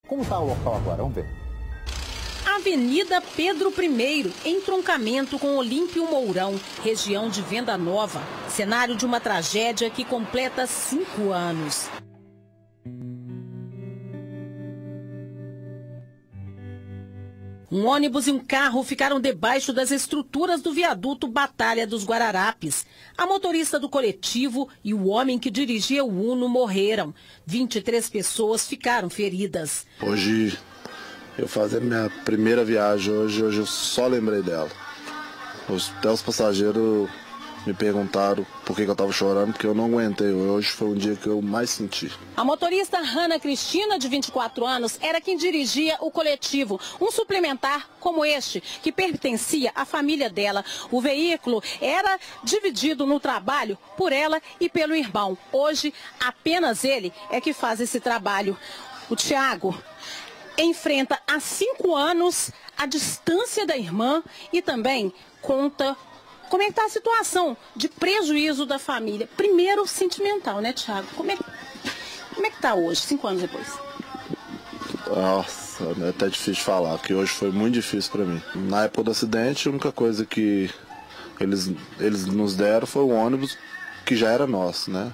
Como está o local agora? Vamos ver. Avenida Pedro I, entroncamento com Olímpio Mourão, região de Venda Nova. Cenário de uma tragédia que completa 5 anos. Um ônibus e um carro ficaram debaixo das estruturas do viaduto Batalha dos Guararapes. A motorista do coletivo e o homem que dirigia o Uno morreram. 23 pessoas ficaram feridas. Hoje, eu fazendo minha primeira viagem, hoje eu só lembrei dela. Até os passageiros me perguntaram por que eu estava chorando, porque eu não aguentei. Hoje foi um dia que eu mais senti. A motorista Hanna Cristina, de 24 anos, era quem dirigia o coletivo. Um suplementar como este, que pertencia à família dela. O veículo era dividido no trabalho por ela e pelo irmão. Hoje, apenas ele é que faz esse trabalho. O Tiago enfrenta há 5 anos a distância da irmã e também conta como é que está a situação de prejuízo da família. Primeiro, sentimental, né, Tiago? Como é que está hoje, 5 anos depois? Nossa, é até difícil de falar, que hoje foi muito difícil para mim. Na época do acidente, a única coisa que eles nos deram foi o ônibus, que já era nosso, né?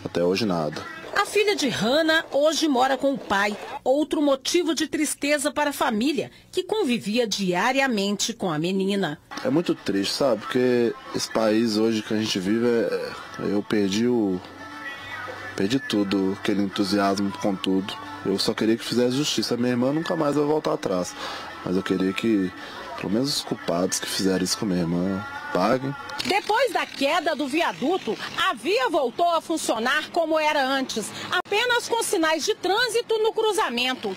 Até hoje nada. A filha de Hanna hoje mora com o pai. Outro motivo de tristeza para a família, que convivia diariamente com a menina. É muito triste, sabe? Porque esse país hoje que a gente vive, eu perdi tudo, aquele entusiasmo com tudo. Eu só queria que fizesse justiça. Minha irmã nunca mais vai voltar atrás. Mas eu queria que, pelo menos os culpados que fizeram isso com minha irmã, paguem. Depois da queda do viaduto, a via voltou a funcionar como era antes, apenas com sinais de trânsito no cruzamento.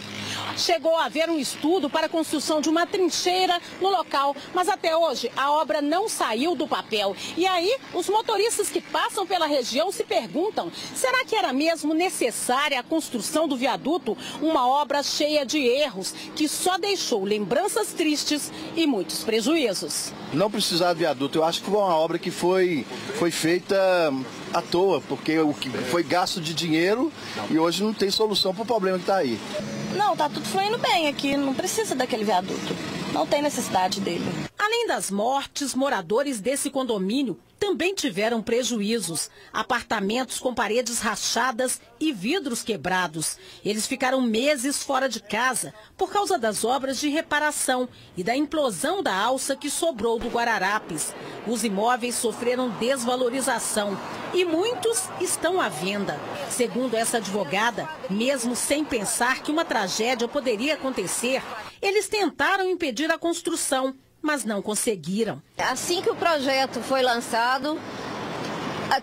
Chegou a haver um estudo para a construção de uma trincheira no local, mas até hoje a obra não saiu do papel. E aí, os motoristas que passam pela região se perguntam, será que era mesmo necessária a construção do viaduto? Uma obra cheia de erros, que só deixou lembranças tristes e muitos prejuízos. Não precisava de viaduto, eu acho que foi uma obra que foi feita à toa, porque o que foi gasto de dinheiro e hoje não tem solução para o problema que está aí. Não, tá tudo fluindo bem aqui, não precisa daquele viaduto, não tem necessidade dele. Além das mortes, moradores desse condomínio também tiveram prejuízos. Apartamentos com paredes rachadas e vidros quebrados. Eles ficaram meses fora de casa por causa das obras de reparação e da implosão da alça que sobrou do Guararapes. Os imóveis sofreram desvalorização e muitos estão à venda. Segundo essa advogada, mesmo sem pensar que uma tragédia poderia acontecer, eles tentaram impedir a construção, mas não conseguiram. Assim que o projeto foi lançado,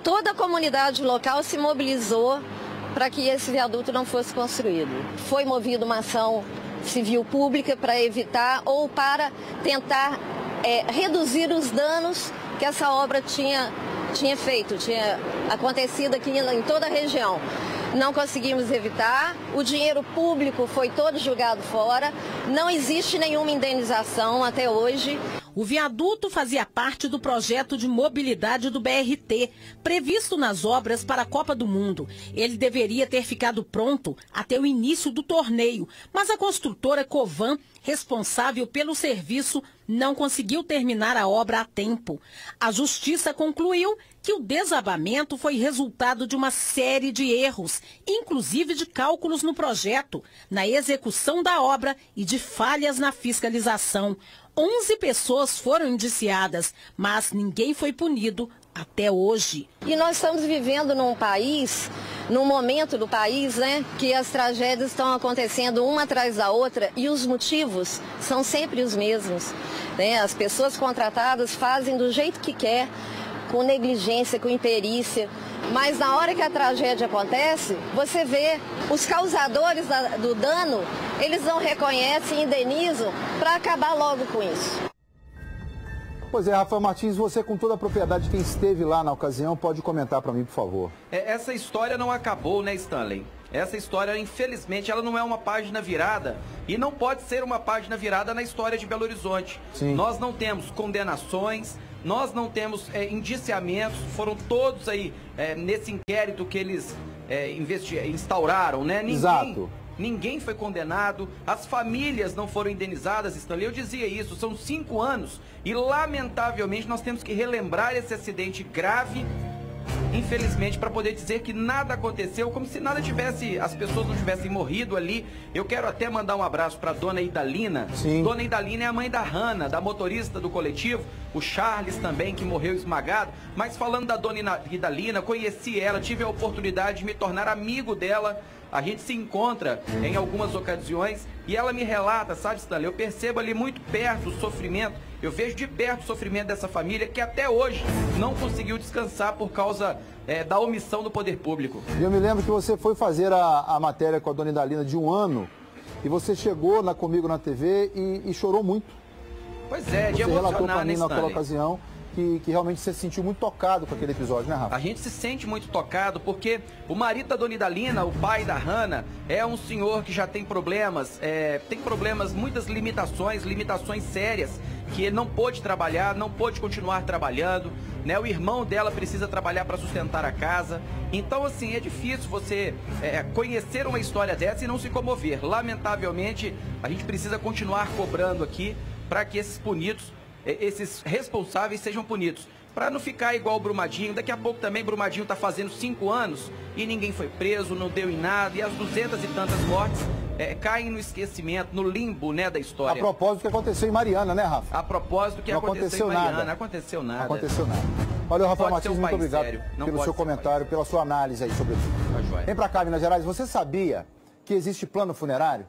toda a comunidade local se mobilizou para que esse viaduto não fosse construído. Foi movida uma ação civil pública para evitar ou para tentar reduzir os danos que essa obra tinha feito, tinha acontecido aqui em toda a região. Não conseguimos evitar, o dinheiro público foi todo jogado fora, não existe nenhuma indenização até hoje. O viaduto fazia parte do projeto de mobilidade do BRT, previsto nas obras para a Copa do Mundo. Ele deveria ter ficado pronto até o início do torneio, mas a construtora Covan, responsável pelo serviço, não conseguiu terminar a obra a tempo. A Justiça concluiu que o desabamento foi resultado de uma série de erros, inclusive de cálculos no projeto, na execução da obra e de falhas na fiscalização. 11 pessoas foram indiciadas, mas ninguém foi punido até hoje. E nós estamos vivendo num momento do país, né, que as tragédias estão acontecendo uma atrás da outra e os motivos são sempre os mesmos, né? As pessoas contratadas fazem do jeito que quer, com negligência, com imperícia, mas na hora que a tragédia acontece, você vê os causadores do dano, eles não reconhecem, indenizam para acabar logo com isso. Pois é, Rafael Martins, você com toda a propriedade, quem esteve lá na ocasião, pode comentar para mim, por favor. Essa história não acabou, né, Stanley? Essa história, infelizmente, ela não é uma página virada e não pode ser uma página virada na história de Belo Horizonte. Sim. Nós não temos condenações, nós não temos indiciamentos, foram todos aí nesse inquérito que eles instauraram, né? Ninguém, Exato. ninguém foi condenado, as famílias não foram indenizadas, Stanley. Eu dizia isso, são 5 anos e, lamentavelmente, nós temos que relembrar esse acidente grave, infelizmente, para poder dizer que nada aconteceu, como se nada tivesse, as pessoas não tivessem morrido ali. Eu quero até mandar um abraço para dona Idalina. Sim. Dona Idalina é a mãe da Hanna, da motorista do coletivo, o Charles também, que morreu esmagado. Mas falando da dona Idalina, conheci ela, tive a oportunidade de me tornar amigo dela. A gente se encontra em algumas ocasiões e ela me relata, sabe, Stanley, eu percebo ali muito perto o sofrimento, eu vejo de perto o sofrimento dessa família que até hoje não conseguiu descansar por causa da omissão do poder público. Eu me lembro que você foi fazer a matéria com a dona Idalina de 1 ano e você chegou comigo na TV e chorou muito. Pois é, de emocionar, você relatou para mim naquela Stanley. Ocasião que realmente você se sentiu muito tocado com aquele episódio, né, Rafa? A gente se sente muito tocado porque o marido da dona Idalina, o pai da Hanna, é um senhor que já tem problemas, muitas limitações sérias, que ele não pôde trabalhar, não pôde continuar trabalhando, né? O irmão dela precisa trabalhar para sustentar a casa. Então, assim, é difícil você conhecer uma história dessa e não se comover. Lamentavelmente, a gente precisa continuar cobrando aqui para que esses responsáveis sejam punidos. Para não ficar igual o Brumadinho. Daqui a pouco também Brumadinho está fazendo 5 anos e ninguém foi preso, não deu em nada. E as 200 e tantas mortes caem no esquecimento, no limbo, né, da história. A propósito do que aconteceu em Mariana, né, Rafa? A propósito do que aconteceu em Mariana. Não aconteceu nada. Não aconteceu nada. Valeu, Rafael Martins, muito obrigado pelo seu comentário, pela sua análise aí sobre tudo. Vem pra cá, Minas Gerais. Você sabia que existe plano funerário?